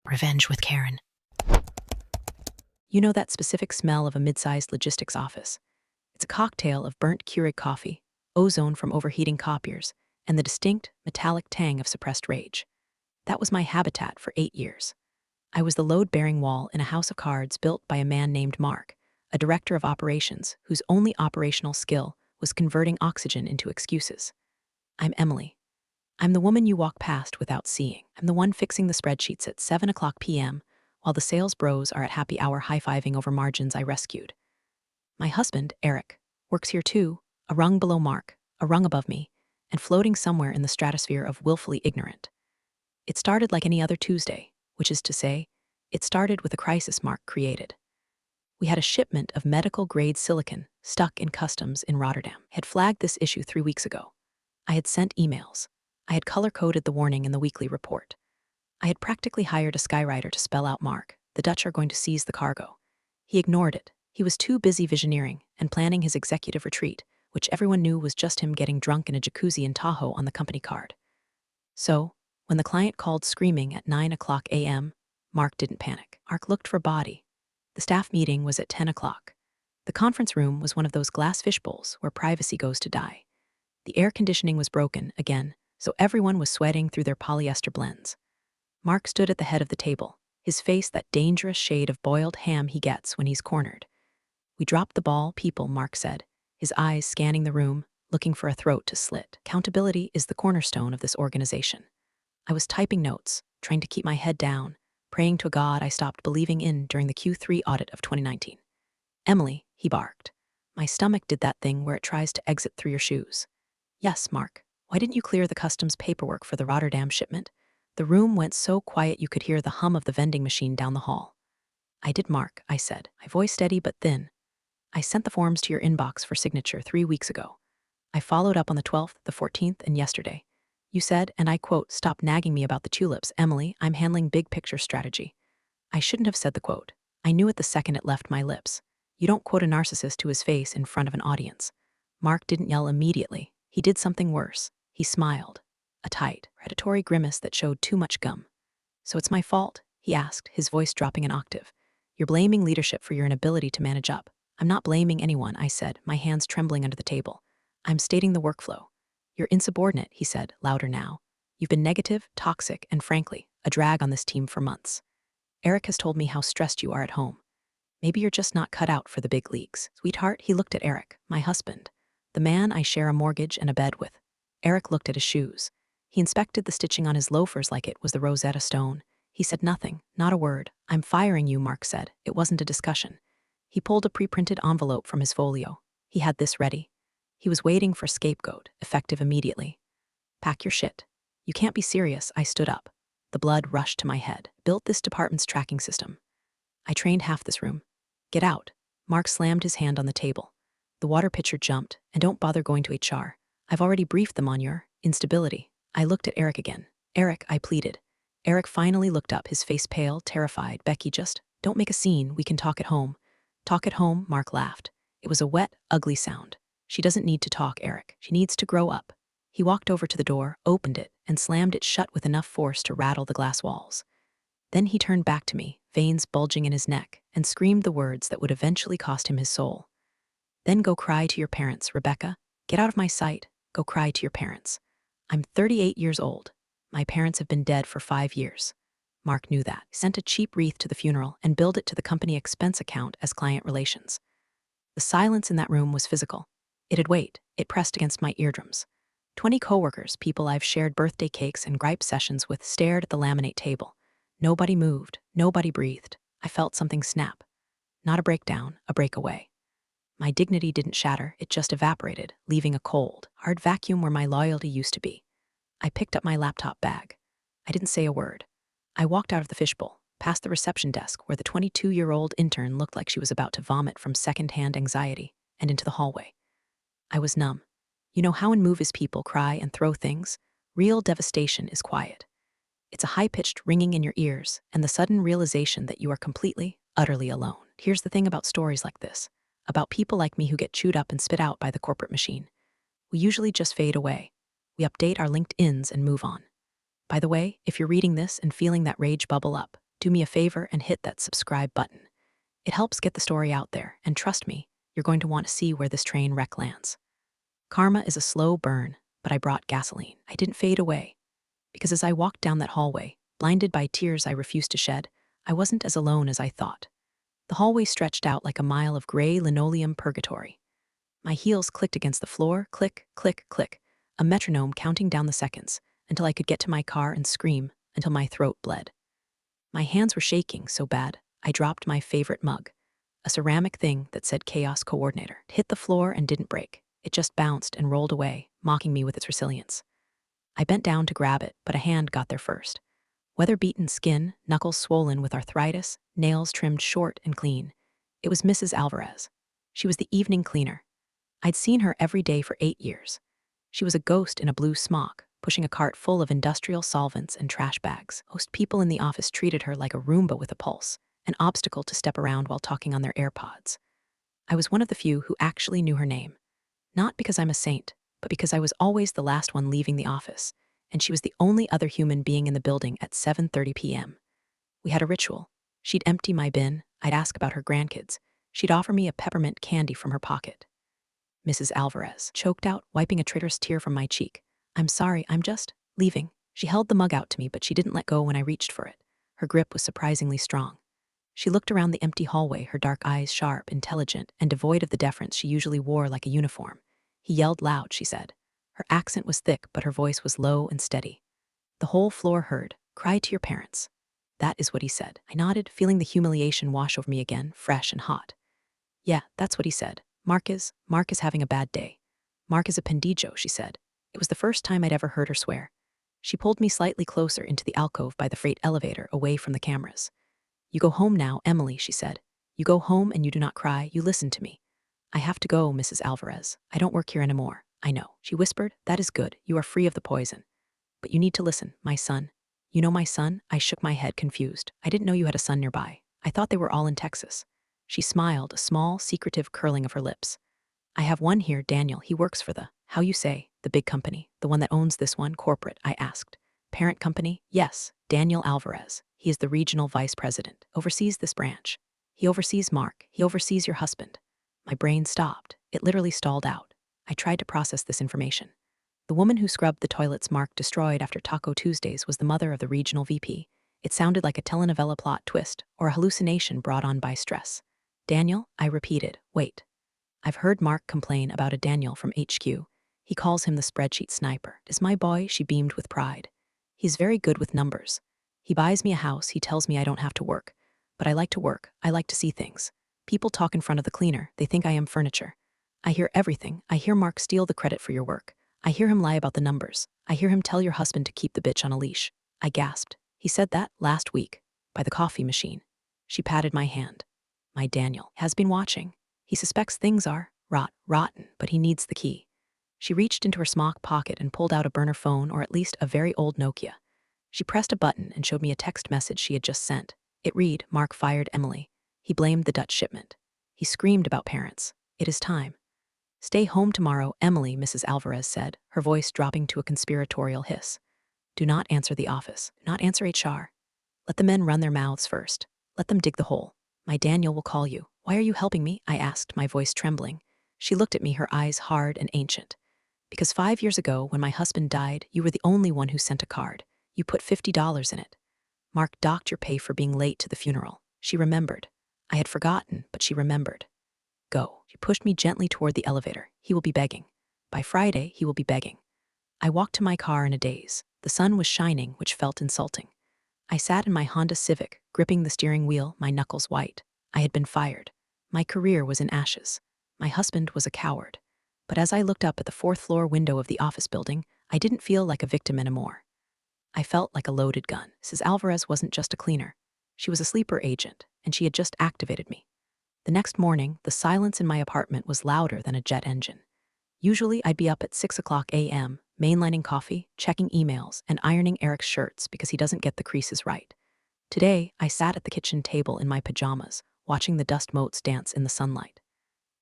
Revenge with Karen. You know that specific smell of a mid-sized logistics office? It's a cocktail of burnt Keurig coffee, ozone from overheating copiers, and the distinct, metallic tang of suppressed rage. That was my habitat for 8 years. I was the load-bearing wall in a house of cards built by a man named Mark, a director of operations whose only operational skill was converting oxygen into excuses. I'm Emily. I'm the woman you walk past without seeing. I'm the one fixing the spreadsheets at 7 p.m. while the sales bros are at happy hour high-fiving over margins I rescued. My husband, Eric, works here too, a rung below Mark, a rung above me, and floating somewhere in the stratosphere of willfully ignorant. It started like any other Tuesday, which is to say, it started with a crisis Mark created. We had a shipment of medical-grade silicon stuck in customs in Rotterdam. I had flagged this issue 3 weeks ago. I had sent emails. I had color-coded the warning in the weekly report. I had practically hired a skywriter to spell out Mark, the Dutch are going to seize the cargo. He ignored it. He was too busy visioneering and planning his executive retreat, which everyone knew was just him getting drunk in a jacuzzi in Tahoe on the company card. So, when the client called screaming at 9 a.m., Mark didn't panic. Mark looked for a body. The staff meeting was at 10 o'clock. The conference room was one of those glass fishbowls where privacy goes to die. The air conditioning was broken, again, so everyone was sweating through their polyester blends. Mark stood at the head of the table, his face that dangerous shade of boiled ham he gets when he's cornered. "We dropped the ball, people," Mark said, his eyes scanning the room, looking for a throat to slit. "Accountability is the cornerstone of this organization." I was typing notes, trying to keep my head down, praying to a God I stopped believing in during the Q3 audit of 2019. "Emily," he barked. My stomach did that thing where it tries to exit through your shoes. "Yes, Mark. Why didn't you clear the customs paperwork for the Rotterdam shipment?" The room went so quiet you could hear the hum of the vending machine down the hall. "I did, Mark," I said, my voice steady but thin. "I sent the forms to your inbox for signature 3 weeks ago. I followed up on the 12th, the 14th, and yesterday. You said, and I quote, 'Stop nagging me about the tulips, Emily, I'm handling big picture strategy.'" I shouldn't have said the quote. I knew it the second it left my lips. You don't quote a narcissist to his face in front of an audience. Mark didn't yell immediately. He did something worse. He smiled. A tight, predatory grimace that showed too much gum. "So it's my fault?" he asked, his voice dropping an octave. "You're blaming leadership for your inability to manage up." "I'm not blaming anyone," I said, my hands trembling under the table. "I'm stating the workflow." "You're insubordinate," he said, louder now. "You've been negative, toxic, and frankly, a drag on this team for months. Eric has told me how stressed you are at home. Maybe you're just not cut out for the big leagues." "Sweetheart," he looked at Eric, my husband, the man I share a mortgage and a bed with. Eric looked at his shoes. He inspected the stitching on his loafers like it was the Rosetta Stone. He said nothing, not a word. "I'm firing you," Mark said. It wasn't a discussion. He pulled a pre-printed envelope from his folio. He had this ready. He was waiting for scapegoat, effective immediately. "Pack your shit." "You can't be serious." I stood up. The blood rushed to my head. "Built this department's tracking system. I trained half this room. Get out." Mark slammed his hand on the table. The water pitcher jumped, "And don't bother going to HR. I've already briefed them on your instability." I looked at Eric again. "Eric," I pleaded. Eric finally looked up, his face pale, terrified. "Becky, just don't make a scene. We can talk at home." "Talk at home?" Mark laughed. It was a wet, ugly sound. "She doesn't need to talk, Eric. She needs to grow up." He walked over to the door, opened it, and slammed it shut with enough force to rattle the glass walls. Then he turned back to me, veins bulging in his neck, and screamed the words that would eventually cost him his soul. "Then go cry to your parents, Rebecca. Get out of my sight. Go cry to your parents." I'm 38 years old. My parents have been dead for 5 years. Mark knew that. He sent a cheap wreath to the funeral and billed it to the company expense account as client relations. The silence in that room was physical. It had weight. It pressed against my eardrums. 20 coworkers, people I've shared birthday cakes and gripe sessions with, stared at the laminate table. Nobody moved. Nobody breathed. I felt something snap. Not a breakdown, a breakaway. My dignity didn't shatter, it just evaporated, leaving a cold, hard vacuum where my loyalty used to be. I picked up my laptop bag. I didn't say a word. I walked out of the fishbowl, past the reception desk where the 22-year-old intern looked like she was about to vomit from secondhand anxiety, and into the hallway. I was numb. You know how in movies people cry and throw things? Real devastation is quiet. It's a high-pitched ringing in your ears and the sudden realization that you are completely, utterly alone. Here's the thing about stories like this. About people like me who get chewed up and spit out by the corporate machine. We usually just fade away. We update our LinkedIns and move on. By the way, if you're reading this and feeling that rage bubble up, do me a favor and hit that subscribe button. It helps get the story out there, and trust me, you're going to want to see where this train wreck lands. Karma is a slow burn, but I brought gasoline. I didn't fade away. Because as I walked down that hallway, blinded by tears I refused to shed, I wasn't as alone as I thought. The hallway stretched out like a mile of gray linoleum purgatory. My heels clicked against the floor, click, click, click, a metronome counting down the seconds, until I could get to my car and scream until my throat bled. My hands were shaking so bad, I dropped my favorite mug, a ceramic thing that said Chaos Coordinator. It hit the floor and didn't break. It just bounced and rolled away, mocking me with its resilience. I bent down to grab it, but a hand got there first. Weather-beaten skin, knuckles swollen with arthritis, nails trimmed short and clean. It was Mrs. Alvarez. She was the evening cleaner. I'd seen her every day for 8 years. She was a ghost in a blue smock, pushing a cart full of industrial solvents and trash bags. Most people in the office treated her like a Roomba with a pulse, an obstacle to step around while talking on their AirPods. I was one of the few who actually knew her name. Not because I'm a saint, but because I was always the last one leaving the office, and she was the only other human being in the building at 7:30 p.m. We had a ritual. She'd empty my bin, I'd ask about her grandkids. She'd offer me a peppermint candy from her pocket. Mrs. Alvarez choked out, wiping a traitorous tear from my cheek. I'm sorry, I'm just leaving. She held the mug out to me, but she didn't let go when I reached for it. Her grip was surprisingly strong. She looked around the empty hallway, her dark eyes sharp, intelligent, and devoid of the deference she usually wore like a uniform. He yelled loud, she said. Her accent was thick, but her voice was low and steady. The whole floor heard, cry to your parents. That is what he said. I nodded, feeling the humiliation wash over me again, fresh and hot. Yeah, that's what he said. Mark is having a bad day. Mark is a pendijo, she said. It was the first time I'd ever heard her swear. She pulled me slightly closer into the alcove by the freight elevator, away from the cameras. You go home now, Emily, she said. You go home and you do not cry, you listen to me. I have to go, Mrs. Alvarez. I don't work here anymore. I know. She whispered, that is good. You are free of the poison. But you need to listen, my son. You know my son? I shook my head, confused. I didn't know you had a son nearby. I thought they were all in Texas. She smiled, a small, secretive curling of her lips. I have one here, Daniel. He works for how you say, the big company, the one that owns this one, corporate, I asked. Parent company? Yes, Daniel Alvarez. He is the regional vice president, oversees this branch. He oversees Mark. He oversees your husband. My brain stopped. It literally stalled out. I tried to process this information. The woman who scrubbed the toilets Mark destroyed after Taco Tuesdays was the mother of the regional VP. It sounded like a telenovela plot twist or a hallucination brought on by stress. Daniel? I repeated. Wait. I've heard Mark complain about a Daniel from HQ. He calls him the spreadsheet sniper. Is my boy? She beamed with pride. He's very good with numbers. He buys me a house. He tells me I don't have to work. But I like to work. I like to see things. People talk in front of the cleaner. They think I am furniture. I hear everything. I hear Mark steal the credit for your work. I hear him lie about the numbers. I hear him tell your husband to keep the bitch on a leash. I gasped. He said that last week, by the coffee machine. She patted my hand. My Daniel has been watching. He suspects things are rotten, but he needs the key. She reached into her smock pocket and pulled out a burner phone, or at least a very old Nokia. She pressed a button and showed me a text message she had just sent. It read, Mark fired Emily. He blamed the Dutch shipment. He screamed about parents. It is time. Stay home tomorrow, Emily, Mrs. Alvarez said, her voice dropping to a conspiratorial hiss. Do not answer the office. Do not answer HR. Let the men run their mouths first. Let them dig the hole. My Daniel will call you. Why are you helping me? I asked, my voice trembling. She looked at me, her eyes hard and ancient. Because 5 years ago, when my husband died, you were the only one who sent a card. You put $50 in it. Mark docked your pay for being late to the funeral. She remembered. I had forgotten, but she remembered. Go. She pushed me gently toward the elevator. He will be begging. By Friday, he will be begging. I walked to my car in a daze. The sun was shining, which felt insulting. I sat in my Honda Civic, gripping the steering wheel, my knuckles white. I had been fired. My career was in ashes. My husband was a coward. But as I looked up at the fourth-floor window of the office building, I didn't feel like a victim anymore. I felt like a loaded gun. Mrs. Alvarez wasn't just a cleaner. She was a sleeper agent, and she had just activated me. The next morning, the silence in my apartment was louder than a jet engine. Usually, I'd be up at 6 o'clock a.m., mainlining coffee, checking emails, and ironing Eric's shirts because he doesn't get the creases right. Today, I sat at the kitchen table in my pajamas, watching the dust motes dance in the sunlight.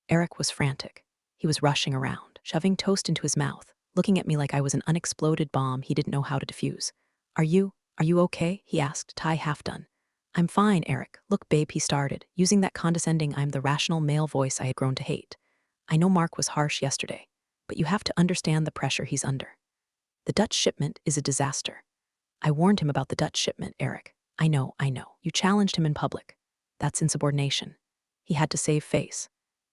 Eric was frantic. He was rushing around, shoving toast into his mouth, looking at me like I was an unexploded bomb he didn't know how to defuse. Are you okay? He asked, tie half done. I'm fine, Eric. Look, babe, he started, using that condescending I'm the rational male voice I had grown to hate. I know Mark was harsh yesterday, but you have to understand the pressure he's under. The Dutch shipment is a disaster. I warned him about the Dutch shipment, Eric. I know. You challenged him in public. That's insubordination. He had to save face.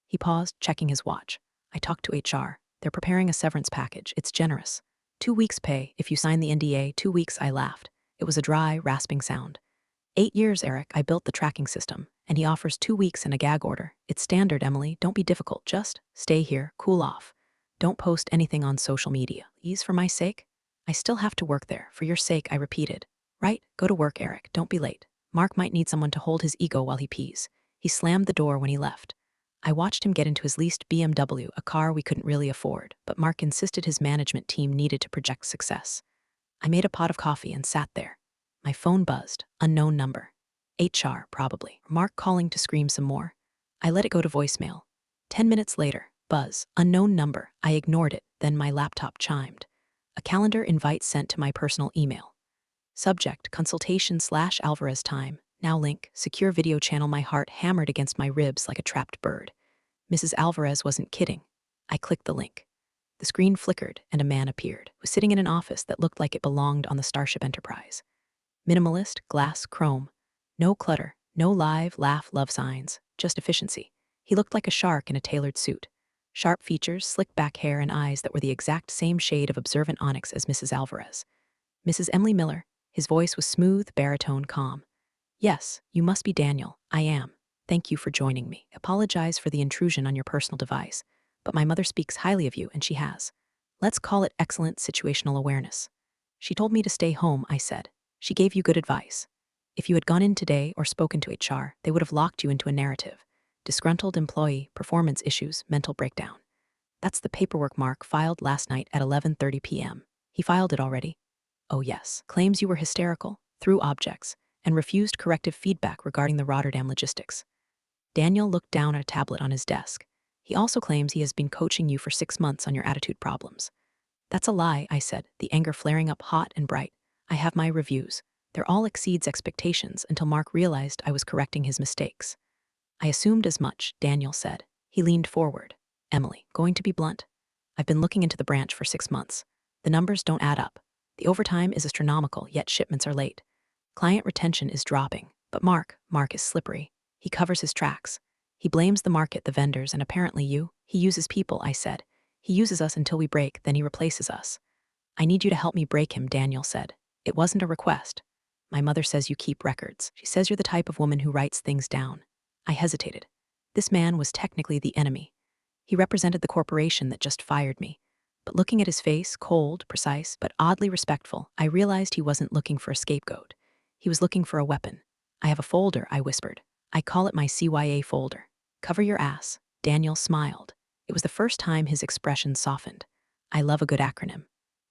He paused, checking his watch. I talked to HR. They're preparing a severance package. It's generous. 2 weeks pay. If you sign the NDA, 2 weeks, I laughed. It was a dry, rasping sound. 8 years, Eric, I built the tracking system, and he offers 2 weeks and a gag order. It's standard, Emily. Don't be difficult. Just stay here, cool off. Don't post anything on social media. Please, for my sake? I still have to work there. For your sake, I repeated. Right? Go to work, Eric. Don't be late. Mark might need someone to hold his ego while he pees. He slammed the door when he left. I watched him get into his leased BMW, a car we couldn't really afford, but Mark insisted his management team needed to project success. I made a pot of coffee and sat there. My phone buzzed. Unknown number. HR, probably. Mark calling to scream some more. I let it go to voicemail. 10 minutes later, buzz. Unknown number. I ignored it, then my laptop chimed. A calendar invite sent to my personal email. Subject, consultation/Alvarez time. Now link, secure video channel. My heart hammered against my ribs like a trapped bird. Mrs. Alvarez wasn't kidding. I clicked the link. The screen flickered and a man appeared, was sitting in an office that looked like it belonged on the Starship Enterprise. Minimalist, glass, chrome. No clutter, no live, laugh, love signs, just efficiency. He looked like a shark in a tailored suit. Sharp features, slick back hair, and eyes that were the exact same shade of observant onyx as Mrs. Alvarez. Mrs. Emily Miller. His voice was smooth, baritone, calm. Yes, you must be Daniel. I am. Thank you for joining me. Apologize for the intrusion on your personal device, but my mother speaks highly of you, and she has. Let's call it excellent situational awareness. She told me to stay home, I said. She gave you good advice. If you had gone in today or spoken to HR, they would have locked you into a narrative. Disgruntled employee, performance issues, mental breakdown. That's the paperwork Mark filed last night at 11:30 p.m. He filed it already? Oh yes. Claims you were hysterical, threw objects, and refused corrective feedback regarding the Rotterdam logistics. Daniel looked down at a tablet on his desk. He also claims he has been coaching you for 6 months on your attitude problems. That's a lie, I said, the anger flaring up hot and bright. I have my reviews. They're all exceeds expectations until Mark realized I was correcting his mistakes. I assumed as much, Daniel said. He leaned forward. Emily, going to be blunt? I've been looking into the branch for 6 months. The numbers don't add up. The overtime is astronomical, yet shipments are late. Client retention is dropping, but Mark is slippery. He covers his tracks. He blames the market, the vendors, and apparently you. He uses people, I said. He uses us until we break, then he replaces us. I need you to help me break him, Daniel said. It wasn't a request. My mother says you keep records. She says you're the type of woman who writes things down. I hesitated. This man was technically the enemy. He represented the corporation that just fired me. But looking at his face, cold, precise, but oddly respectful, I realized he wasn't looking for a scapegoat. He was looking for a weapon. I have a folder, I whispered. I call it my CYA folder. Cover your ass. Daniel smiled. It was the first time his expression softened. I love a good acronym.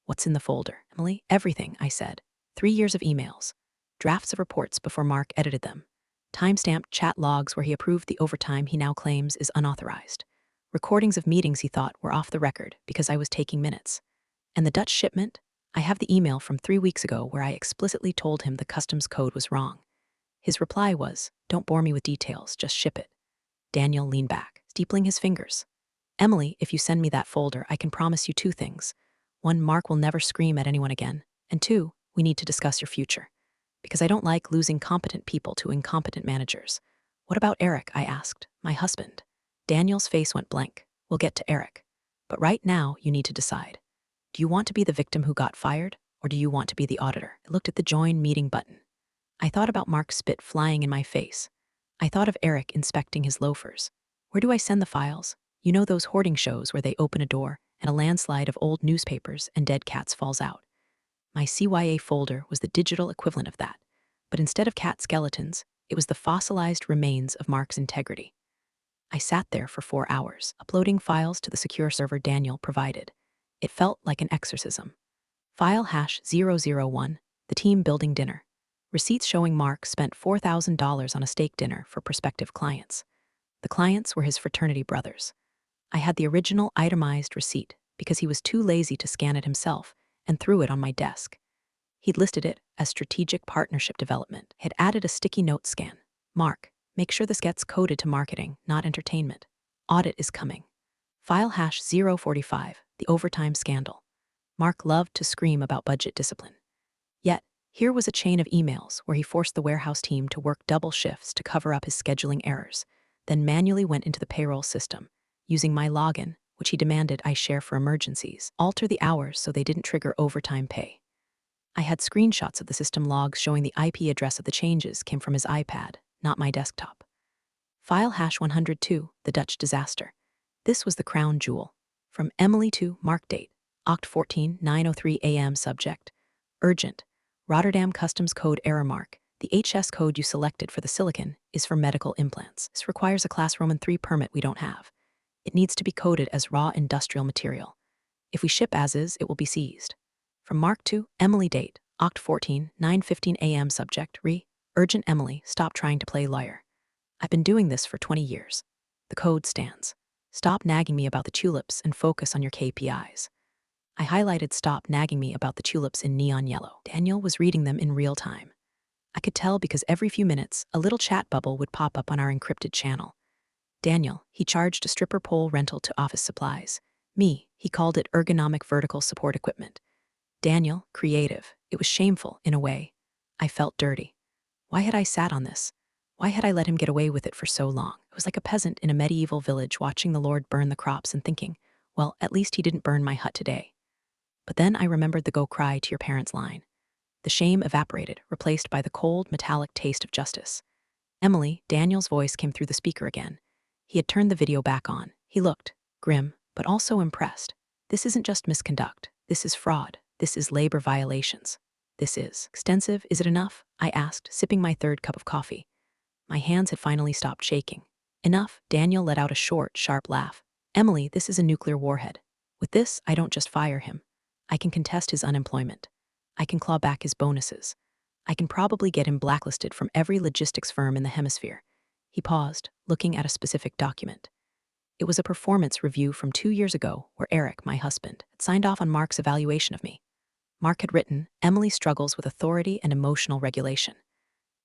What's in the folder, Emily? Everything, I said. 3 years of emails. Drafts of reports before Mark edited them. Timestamped chat logs where he approved the overtime he now claims is unauthorized. Recordings of meetings he thought were off the record because I was taking minutes. And the Dutch shipment? I have the email from 3 weeks ago where I explicitly told him the customs code was wrong. His reply was, don't bore me with details, just ship it. Daniel leaned back, steepling his fingers. Emily, if you send me that folder, I can promise you 2 things. 1, Mark will never scream at anyone again. And 2, we need to discuss your future. Because I don't like losing competent people to incompetent managers. What about Eric? I asked. My husband. Daniel's face went blank. We'll get to Eric. But right now, you need to decide. Do you want to be the victim who got fired, or do you want to be the auditor? I looked at the join meeting button. I thought about Mark's spit flying in my face. I thought of Eric inspecting his loafers. Where do I send the files? You know those hoarding shows where they open a door and a landslide of old newspapers and dead cats falls out? My CYA folder was the digital equivalent of that. But instead of cat skeletons, it was the fossilized remains of Mark's integrity. I sat there for 4 hours, uploading files to the secure server Daniel provided. It felt like an exorcism. File #001, the team building dinner. Receipts showing Mark spent $4,000 on a steak dinner for prospective clients. The clients were his fraternity brothers. I had the original itemized receipt because he was too lazy to scan it himself and threw it on my desk. He'd listed it as strategic partnership development. Had added a sticky note scan. Mark, make sure this gets coded to marketing, not entertainment. Audit is coming. File hash 045, the overtime scandal. Mark loved to scream about budget discipline. Yet, here was a chain of emails where he forced the warehouse team to work double shifts to cover up his scheduling errors, then manually went into the payroll system, using my login, which he demanded I share for emergencies, alter the hours so they didn't trigger overtime pay. I had screenshots of the system logs showing the IP address of the changes came from his iPad, not my desktop. File hash 102, the Dutch disaster. This was the crown jewel. From Emily to Mark date, Oct 14, 9:03 a.m. subject. Urgent. Rotterdam Customs Code error mark. The HS code you selected for the silicon is for medical implants. This requires a Class Roman 3 permit we don't have. It needs to be coded as raw industrial material. If we ship as is, it will be seized. From Mark to Emily date, Oct 14, 9:15 a.m. subject. Urgent Emily, stop trying to play lawyer. I've been doing this for 20 years. The code stands. Stop nagging me about the tulips and focus on your KPIs. I highlighted stop nagging me about the tulips in neon yellow. Daniel was reading them in real time. I could tell because every few minutes, a little chat bubble would pop up on our encrypted channel. Daniel, he charged a stripper pole rental to office supplies. Me, he called it ergonomic vertical support equipment. Daniel, creative. It was shameful, in a way. I felt dirty. Why had I sat on this? Why had I let him get away with it for so long? It was like a peasant in a medieval village watching the Lord burn the crops and thinking, well, at least he didn't burn my hut today. But then I remembered the go cry to your parents line. The shame evaporated, replaced by the cold, metallic taste of justice. Emily, Daniel's voice came through the speaker again. He had turned the video back on. He looked grim, but also impressed. This isn't just misconduct. This is fraud. This is labor violations. This is extensive. Is it enough? I asked, sipping my third cup of coffee. My hands had finally stopped shaking. Enough, Daniel let out a short, sharp laugh. Emily, this is a nuclear warhead. With this, I don't just fire him. I can contest his unemployment. I can claw back his bonuses. I can probably get him blacklisted from every logistics firm in the hemisphere. He paused, looking at a specific document. It was a performance review from 2 years ago where Eric, my husband, had signed off on Mark's evaluation of me. Mark had written, Emily struggles with authority and emotional regulation.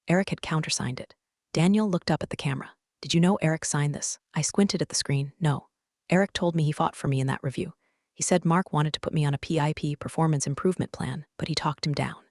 Eric had countersigned it. Daniel looked up at the camera. Did you know Eric signed this? I squinted at the screen. No. Eric told me he fought for me in that review. He said Mark wanted to put me on a PIP, performance improvement plan, but he talked him down.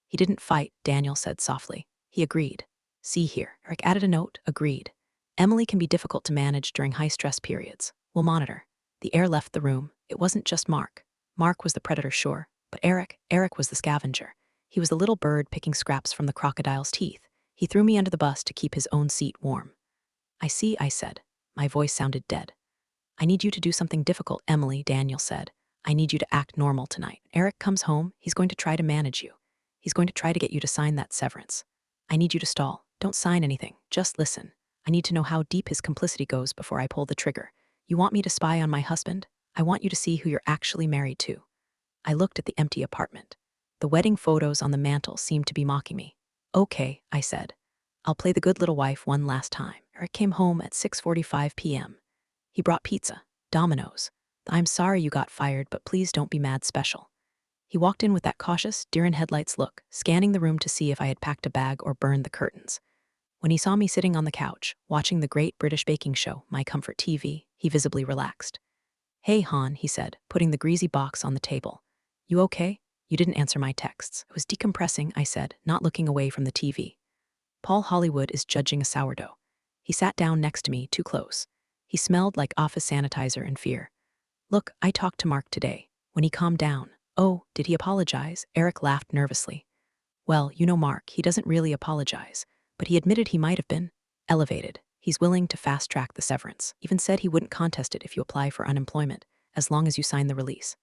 He didn't fight, Daniel said softly. He agreed. See here. Eric added a note, agreed. Emily can be difficult to manage during high-stress periods. We'll monitor. The air left the room. It wasn't just Mark. Mark was the predator, sure, but Eric was the scavenger. He was the little bird picking scraps from the crocodile's teeth. He threw me under the bus to keep his own seat warm. I see, I said. My voice sounded dead. I need you to do something difficult, Emily, Daniel said. I need you to act normal tonight. Eric comes home, he's going to try to manage you. He's going to try to get you to sign that severance. I need you to stall. Don't sign anything, just listen. I need to know how deep his complicity goes before I pull the trigger. You want me to spy on my husband? I want you to see who you're actually married to. I looked at the empty apartment. The wedding photos on the mantel seemed to be mocking me. Okay, I said. I'll play the good little wife one last time. Eric came home at 6:45 p.m. He brought pizza, Domino's. The I'm sorry you got fired, but please don't be mad special. He walked in with that cautious, deer-in-headlights look, scanning the room to see if I had packed a bag or burned the curtains. When he saw me sitting on the couch, watching the Great British Baking Show, my comfort TV, he visibly relaxed. Hey, Han, he said, putting the greasy box on the table. You okay? You didn't answer my texts. I was decompressing, I said, not looking away from the TV. Paul Hollywood is judging a sourdough. He sat down next to me, too close. He smelled like office sanitizer and fear. Look, I talked to Mark today. When he calmed down. Oh, did he apologize? Eric laughed nervously. Well, you know Mark, he doesn't really apologize, but he admitted he might have been elevated. He's willing to fast-track the severance. Even said he wouldn't contest it if you apply for unemployment, as long as you sign the release.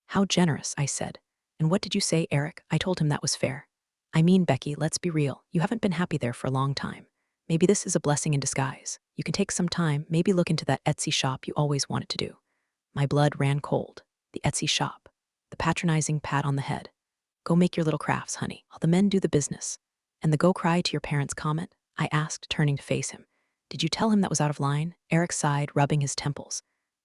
How generous, I said. And what did you say, Eric? I told him that was fair. I mean, Becky, let's be real. You haven't been happy there for a long time. Maybe this is a blessing in disguise. You can take some time, maybe look into that Etsy shop you always wanted to do. My blood ran cold. The Etsy shop. The patronizing pat on the head. Go make your little crafts, honey. All the men do the business. And the go cry to your parents comment? I asked, turning to face him. Did you tell him that was out of line? Eric sighed, rubbing his temples.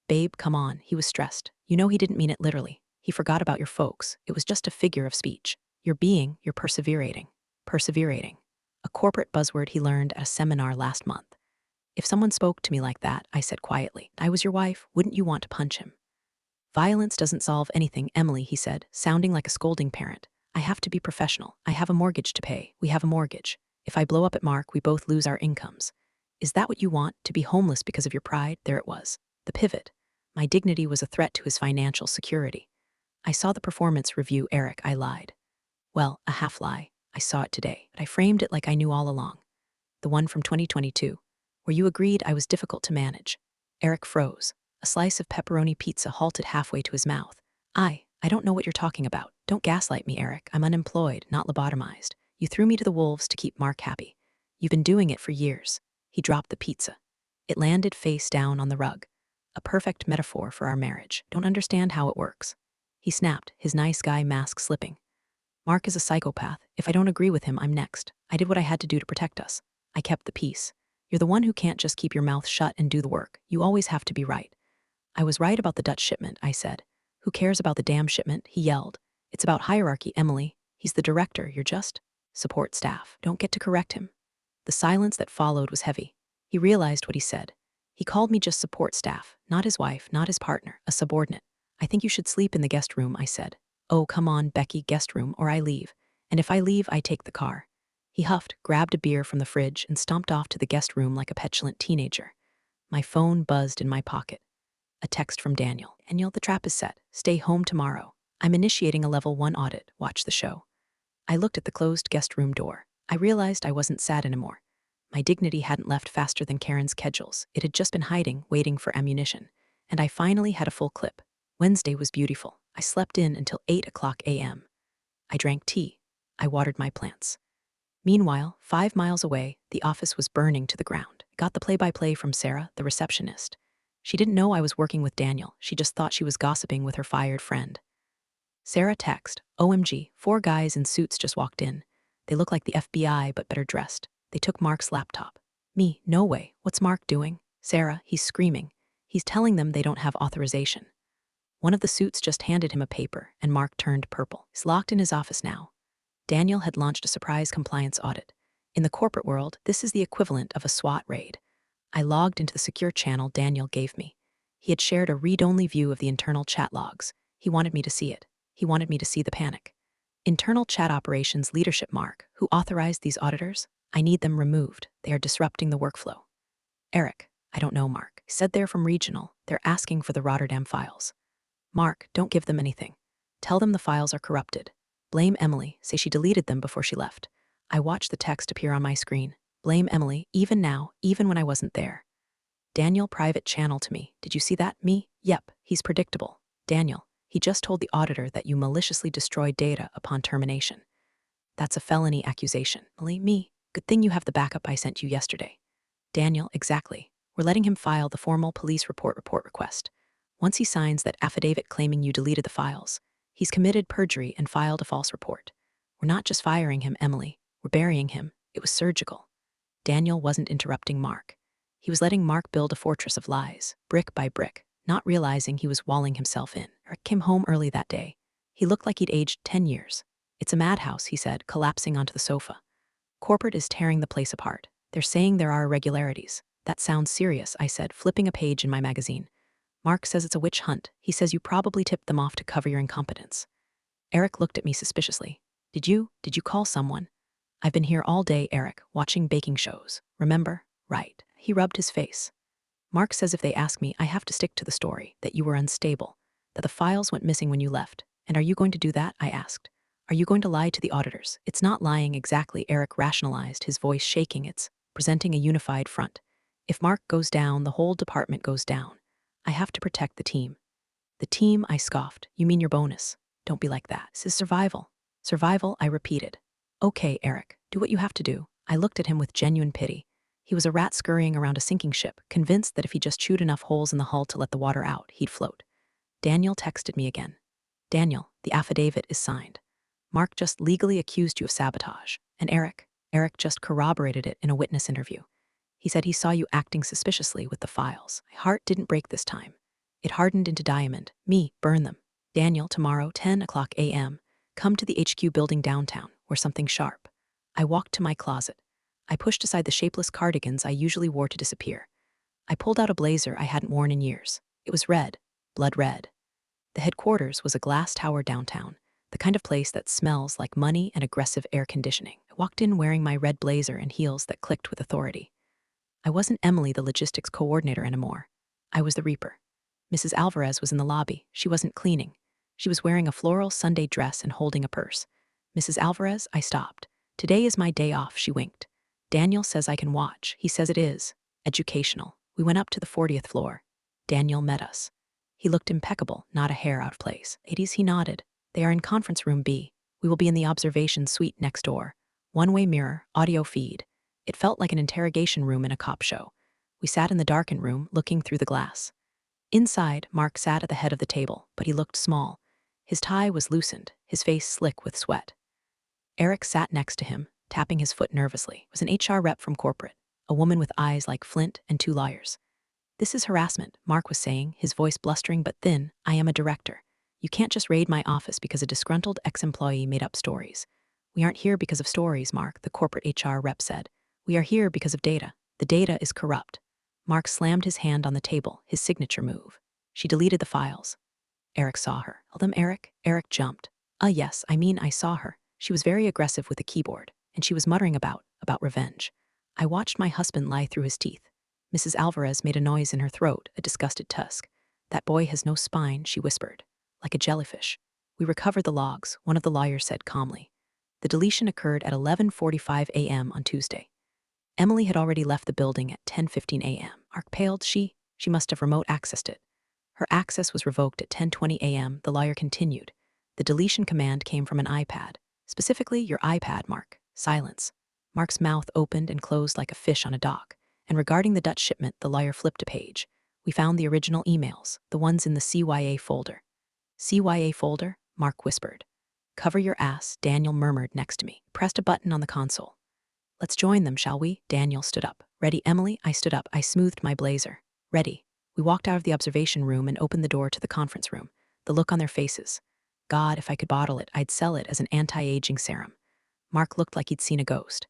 Babe, come on. He was stressed. You know he didn't mean it literally. He forgot about your folks. It was just a figure of speech. You're perseverating. Perseverating. A corporate buzzword he learned at a seminar last month. If someone spoke to me like that, I said quietly, I was your wife, wouldn't you want to punch him? Violence doesn't solve anything, Emily, he said, sounding like a scolding parent. I have to be professional. I have a mortgage to pay. We have a mortgage. If I blow up at Mark, we both lose our incomes. Is that what you want, to be homeless because of your pride? There it was. The pivot. My dignity was a threat to his financial security. I saw the performance review, Eric, I lied. Well, a half lie. I saw it today, but I framed it like I knew all along. The one from 2022, where you agreed I was difficult to manage. Eric froze. A slice of pepperoni pizza halted halfway to his mouth. I don't know what you're talking about. Don't gaslight me, Eric. I'm unemployed, not lobotomized. You threw me to the wolves to keep Mark happy. You've been doing it for years. He dropped the pizza. It landed face down on the rug. A perfect metaphor for our marriage. Don't understand how it works. He snapped, his nice guy mask slipping. Mark is a psychopath. If I don't agree with him, I'm next. I did what I had to do to protect us. I kept the peace. You're the one who can't just keep your mouth shut and do the work. You always have to be right. I was right about the Dutch shipment, I said. Who cares about the damn shipment? He yelled. It's about hierarchy, Emily. He's the director. You're just support staff. Don't get to correct him. The silence that followed was heavy. He realized what he said. He called me just support staff, not his wife, not his partner, a subordinate. I think you should sleep in the guest room, I said. Oh, come on, Becky, guest room, or I leave. And if I leave, I take the car. He huffed, grabbed a beer from the fridge, and stomped off to the guest room like a petulant teenager. My phone buzzed in my pocket. A text from Daniel. Daniel, the trap is set. Stay home tomorrow. I'm initiating a level 1 audit. Watch the show. I looked at the closed guest room door. I realized I wasn't sad anymore. My dignity hadn't left faster than Karen's kedgels. It had just been hiding, waiting for ammunition. And I finally had a full clip. Wednesday was beautiful. I slept in until 8 a.m. I drank tea. I watered my plants. Meanwhile, 5 miles away, the office was burning to the ground. I got the play-by-play from Sarah, the receptionist. She didn't know I was working with Daniel. She just thought she was gossiping with her fired friend. Sarah text, OMG, 4 guys in suits just walked in. They look like the FBI, but better dressed. They took Mark's laptop. Me, no way. What's Mark doing? Sarah, he's screaming. He's telling them they don't have authorization. One of the suits just handed him a paper, and Mark turned purple. He's locked in his office now. Daniel had launched a surprise compliance audit. In the corporate world, this is the equivalent of a SWAT raid. I logged into the secure channel Daniel gave me. He had shared a read-only view of the internal chat logs. He wanted me to see it. He wanted me to see the panic. Internal chat operations leadership Mark, who authorized these auditors? I need them removed. They are disrupting the workflow. Eric, I don't know, Mark. He said they're from regional. They're asking for the Rotterdam files. Mark, don't give them anything. Tell them the files are corrupted. Blame Emily. Say she deleted them before she left. I watched the text appear on my screen. Blame Emily, even now, even when I wasn't there. Daniel private channel to me. Did you see that? Me? Yep, he's predictable. Daniel, he just told the auditor that you maliciously destroyed data upon termination. That's a felony accusation. Emily, me? Good thing you have the backup I sent you yesterday. Daniel, exactly. We're letting him file the formal police report request. Once he signs that affidavit claiming you deleted the files, he's committed perjury and filed a false report. We're not just firing him, Emily. We're burying him. It was surgical. Daniel wasn't interrupting Mark. He was letting Mark build a fortress of lies, brick by brick, not realizing he was walling himself in. Eric came home early that day. He looked like he'd aged 10 years. It's a madhouse, he said, collapsing onto the sofa. Corporate is tearing the place apart. They're saying there are irregularities. That sounds serious, I said, flipping a page in my magazine. Mark says it's a witch hunt. He says you probably tipped them off to cover your incompetence. Eric looked at me suspiciously. Did you call someone? I've been here all day, Eric, watching baking shows. Remember? Right. He rubbed his face. Mark says if they ask me, I have to stick to the story, that you were unstable, that the files went missing when you left. And are you going to do that? I asked. Are you going to lie to the auditors? It's not lying exactly, Eric rationalized, his voice shaking. It's presenting a unified front. If Mark goes down, the whole department goes down. I have to protect the team. The team, I scoffed. You mean your bonus? Don't be like that. This is survival. Survival, I repeated. Okay, Eric, do what you have to do. I looked at him with genuine pity. He was a rat scurrying around a sinking ship, convinced that if he just chewed enough holes in the hull to let the water out, he'd float. Daniel texted me again. Daniel, the affidavit is signed. Mark just legally accused you of sabotage. And Eric just corroborated it in a witness interview. He said he saw you acting suspiciously with the files. My heart didn't break this time. It hardened into diamond. Me, burn them. Daniel, tomorrow, 10 a.m. Come to the HQ building downtown, or something sharp. I walked to my closet. I pushed aside the shapeless cardigans I usually wore to disappear. I pulled out a blazer I hadn't worn in years. It was red, blood red. The headquarters was a glass tower downtown, the kind of place that smells like money and aggressive air conditioning. I walked in wearing my red blazer and heels that clicked with authority. I wasn't Emily, the logistics coordinator, anymore. I was the Reaper. Mrs. Alvarez was in the lobby. She wasn't cleaning. She was wearing a floral Sunday dress and holding a purse. Mrs. Alvarez, I stopped. Today is my day off, she winked. Daniel says I can watch. He says it is educational. We went up to the 40th floor. Daniel met us. He looked impeccable, not a hair out of place. Ladies, he nodded. They are in conference room B. We will be in the observation suite next door. One-way mirror, audio feed. It felt like an interrogation room in a cop show. We sat in the darkened room, looking through the glass. Inside, Mark sat at the head of the table, but he looked small. His tie was loosened, his face slick with sweat. Eric sat next to him, tapping his foot nervously. It was an HR rep from corporate, a woman with eyes like flint and two lawyers. This is harassment, Mark was saying, his voice blustering but thin. I am a director. You can't just raid my office because a disgruntled ex-employee made up stories. We aren't here because of stories, Mark, the corporate HR rep said. We are here because of data. The data is corrupt. Mark slammed his hand on the table, his signature move. She deleted the files. Eric saw her. Tell them, Eric. Eric jumped. Yes, I saw her. She was very aggressive with the keyboard, and she was muttering about revenge. I watched my husband lie through his teeth. Mrs. Alvarez made a noise in her throat, a disgusted tusk. That boy has no spine, she whispered. Like a jellyfish. We recovered the logs, one of the lawyers said calmly. The deletion occurred at 11:45 a.m. on Tuesday. Emily had already left the building at 10:15 a.m. Mark paled. She must have remote accessed it. Her access was revoked at 10:20 a.m., the lawyer continued. The deletion command came from an iPad. Specifically, your iPad, Mark. Silence. Mark's mouth opened and closed like a fish on a dock. And regarding the Dutch shipment, the lawyer flipped a page. We found the original emails, the ones in the CYA folder. CYA folder? Mark whispered. Cover your ass, Daniel murmured next to me. Pressed a button on the console. Let's join them, shall we? Daniel stood up. Ready, Emily? I stood up. I smoothed my blazer. Ready. We walked out of the observation room and opened the door to the conference room. The look on their faces. God, if I could bottle it, I'd sell it as an anti-aging serum. Mark looked like he'd seen a ghost.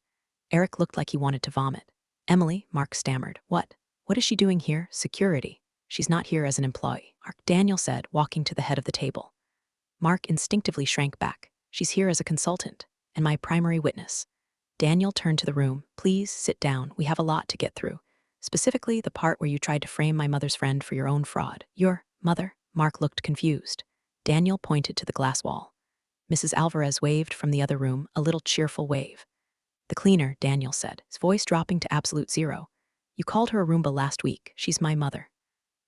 Eric looked like he wanted to vomit. Emily, Mark stammered. What? What is she doing here? Security. She's not here as an employee, Mark, Daniel said, walking to the head of the table. Mark instinctively shrank back. She's here as a consultant, and my primary witness. Daniel turned to the room. Please sit down. We have a lot to get through. Specifically, the part where you tried to frame my mother's friend for your own fraud. Your mother? Mark looked confused. Daniel pointed to the glass wall. Mrs. Alvarez waved from the other room, a little cheerful wave. The cleaner, Daniel said, his voice dropping to absolute zero. You called her a Roomba last week. She's my mother.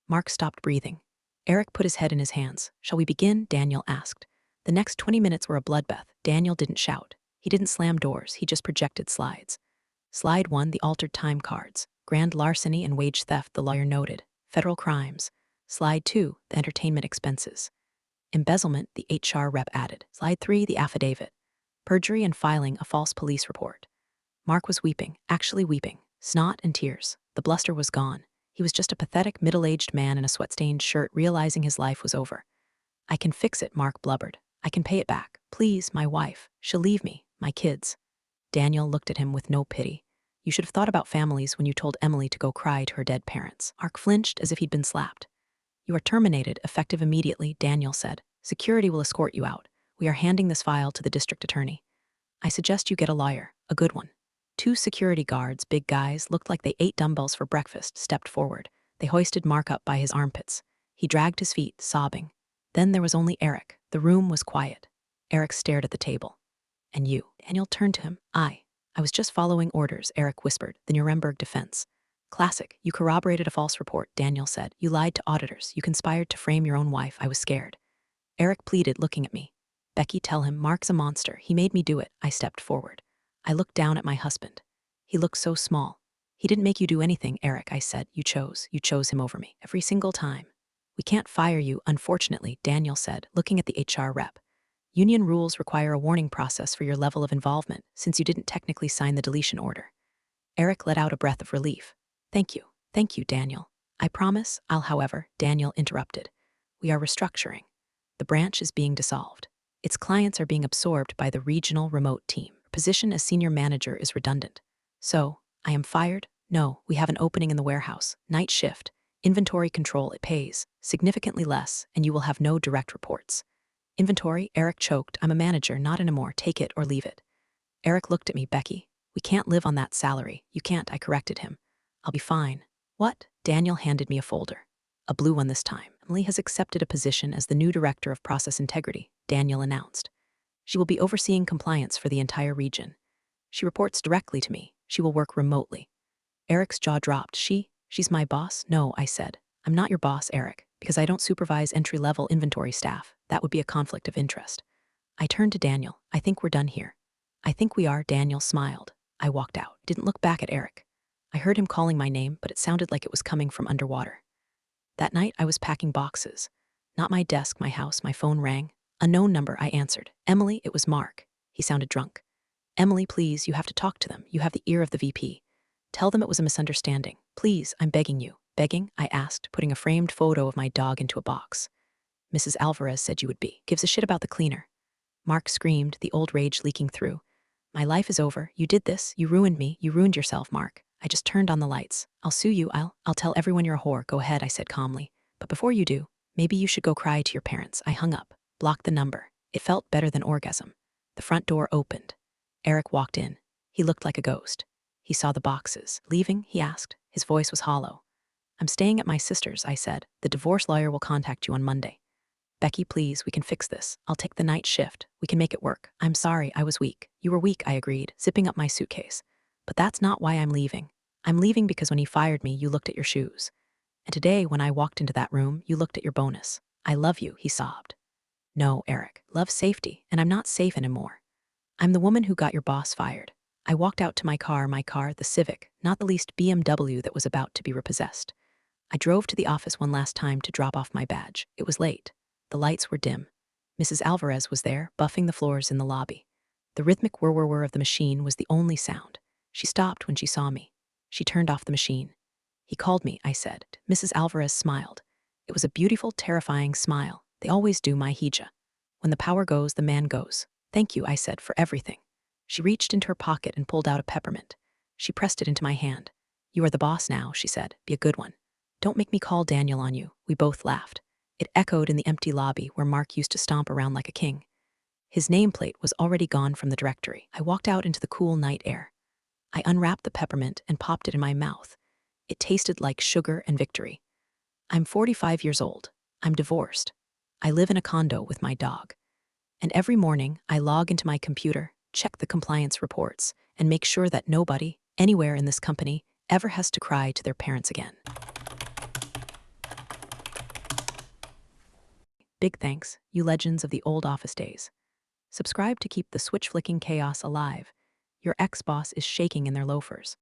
Mark stopped breathing. Eric put his head in his hands. Shall we begin? Daniel asked. The next 20 minutes were a bloodbath. Daniel didn't shout. He didn't slam doors. He just projected slides. Slide 1, the altered time cards. Grand larceny and wage theft, the lawyer noted. Federal crimes. Slide 2, the entertainment expenses. Embezzlement, the HR rep added. Slide 3, the affidavit. Perjury and filing a false police report. Mark was weeping, actually weeping. Snot and tears. The bluster was gone. He was just a pathetic middle-aged man in a sweat-stained shirt realizing his life was over. I can fix it, Mark blubbered. I can pay it back. Please, my wife. She'll leave me. My kids. Daniel looked at him with no pity. You should have thought about families when you told Emily to go cry to her dead parents. Mark flinched as if he'd been slapped. You are terminated, effective immediately, Daniel said. Security will escort you out. We are handing this file to the district attorney. I suggest you get a lawyer, a good one. 2 security guards, big guys, looked like they ate dumbbells for breakfast, stepped forward. They hoisted Mark up by his armpits. He dragged his feet, sobbing. Then there was only Eric. The room was quiet. Eric stared at the table. And you? Daniel turned to him. I was just following orders, Eric whispered, the Nuremberg defense. Classic. You corroborated a false report, Daniel said. You lied to auditors. You conspired to frame your own wife. I was scared. Eric pleaded, looking at me. Becky, tell him Mark's a monster. He made me do it. I stepped forward. I looked down at my husband. He looked so small. He didn't make you do anything, Eric, I said. You chose him over me. Every single time. We can't fire you, unfortunately, Daniel said, looking at the HR rep. Union rules require a warning process for your level of involvement, since you didn't technically sign the deletion order. Eric let out a breath of relief. Thank you, Daniel. I promise, however, Daniel interrupted. We are restructuring. The branch is being dissolved. Its clients are being absorbed by the regional remote team. Position as senior manager is redundant. So, I am fired? No, we have an opening in the warehouse. Night shift. Inventory control, it pays. Significantly less, and you will have no direct reports. Inventory, Eric choked. I'm a manager, not anymore. Take it or leave it. Eric looked at me, Becky. We can't live on that salary. You can't, I corrected him. I'll be fine. What? Daniel handed me a folder. A blue one this time. Emily has accepted a position as the new director of process integrity, Daniel announced. She will be overseeing compliance for the entire region. She reports directly to me. She will work remotely. Eric's jaw dropped. She's my boss? No, I said. I'm not your boss, Eric, because I don't supervise entry-level inventory staff. That would be a conflict of interest. I turned to Daniel. I think we're done here. I think we are, Daniel smiled. I walked out, didn't look back at Eric. I heard him calling my name, but it sounded like it was coming from underwater. That night, I was packing boxes. Not my desk, my house, my phone rang. Unknown number, I answered. Emily, it was Mark. He sounded drunk. Emily, please, you have to talk to them. You have the ear of the VP. Tell them it was a misunderstanding. Please, I'm begging you. Begging? I asked, putting a framed photo of my dog into a box. Mrs. Alvarez said you would be. Gives a shit about the cleaner. Mark screamed, the old rage leaking through. My life is over. You did this. You ruined me. You ruined yourself, Mark. I just turned on the lights. I'll sue you. I'll tell everyone you're a whore. Go ahead, I said calmly. But before you do, maybe you should go cry to your parents. I hung up, blocked the number. It felt better than orgasm. The front door opened. Eric walked in. He looked like a ghost. He saw the boxes. Leaving? He asked. His voice was hollow. I'm staying at my sister's, I said. The divorce lawyer will contact you on Monday. Becky, please, we can fix this. I'll take the night shift. We can make it work. I'm sorry, I was weak. You were weak, I agreed, zipping up my suitcase. But that's not why I'm leaving. I'm leaving because when he fired me, you looked at your shoes. And today, when I walked into that room, you looked at your bonus. I love you, he sobbed. No, Eric, love's safety, and I'm not safe anymore. I'm the woman who got your boss fired. I walked out to my car, the Civic, not the least BMW that was about to be repossessed. I drove to the office one last time to drop off my badge. It was late. The lights were dim. Mrs. Alvarez was there, buffing the floors in the lobby. The rhythmic whir-whir-whir of the machine was the only sound. She stopped when she saw me. She turned off the machine. He called me, I said. Mrs. Alvarez smiled. It was a beautiful, terrifying smile. They always do, my hija. When the power goes, the man goes. Thank you, I said, for everything. She reached into her pocket and pulled out a peppermint. She pressed it into my hand. You are the boss now, she said. Be a good one. Don't make me call Daniel on you. We both laughed. It echoed in the empty lobby where Mark used to stomp around like a king. His nameplate was already gone from the directory. I walked out into the cool night air. I unwrapped the peppermint and popped it in my mouth. It tasted like sugar and victory. I'm 45 years old. I'm divorced. I live in a condo with my dog. And every morning, I log into my computer, check the compliance reports, and make sure that nobody, anywhere in this company, ever has to cry to their parents again. Big thanks, you legends of the old office days. Subscribe to keep the switch-flicking chaos alive. Your ex-boss is shaking in their loafers.